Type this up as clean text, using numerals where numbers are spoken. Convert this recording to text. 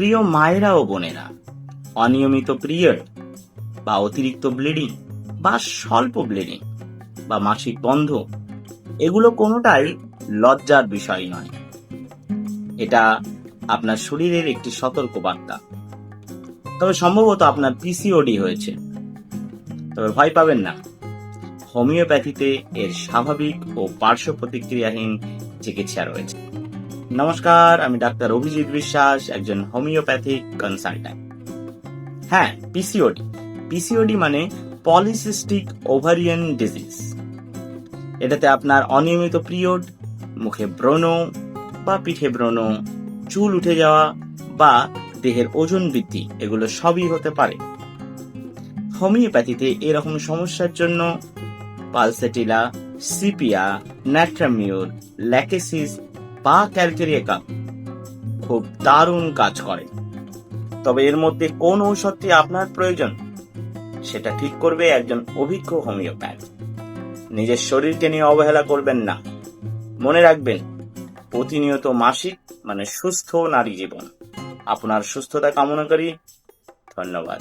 প্রিয় মায়েরা ও বোনেরা, অনিয়মিত পিরিয়ড বা অতিরিক্ত ব্লিডিং বা স্বল্প ব্লিডিং বা মাসিক বন্ধ, এগুলো কোনোটাই লজ্জার বিষয় নয়। এটা আপনার শরীরের একটি সতর্ক বার্তা। তবে সম্ভবত আপনার পিসিওডি হয়েছে। তবে ভয় পাবেন না, হোমিওপ্যাথিতে এর স্বাভাবিক ও পার্শ্ব প্রতিক্রিয়াহীন চিকিৎসা রয়েছে। নমস্কার, আমি ডাক্তার অভিজিৎ বিশ্বাস, একজন হোমিওপ্যাথিক কনসালট্যান্ট। হ্যাঁ, পিসিওডি মানে পলিসিস্টিক ওভারিয়ান ডিজিজ। এটাতে আপনার অনিয়মিত পিরিয়ড, মুখে ব্রণ বা পিঠে ব্রণ, চুল উঠে যাওয়া বা দেহের ওজন বৃদ্ধি, এগুলো সবই হতে পারে। হোমিওপ্যাথিতে এরকম সমস্যার জন্য পালসেটিলা, সিপিয়া, ন্যাট্রামিউর, ল্যাকেসিস বা ক্যালকেরিয়া কাপ খুব দারুণ কাজ করে। তবে এর মধ্যে কোন ঔষধটি আপনার প্রয়োজন সেটা ঠিক করবে একজন অভিজ্ঞ হোমিওপ্যাথ। নিজের শরীরকে নিয়ে অবহেলা করবেন না। মনে রাখবেন, প্রতিনিয়ত মাসিক মানে সুস্থ নারী জীবন। আপনার সুস্থতা কামনা করি। ধন্যবাদ।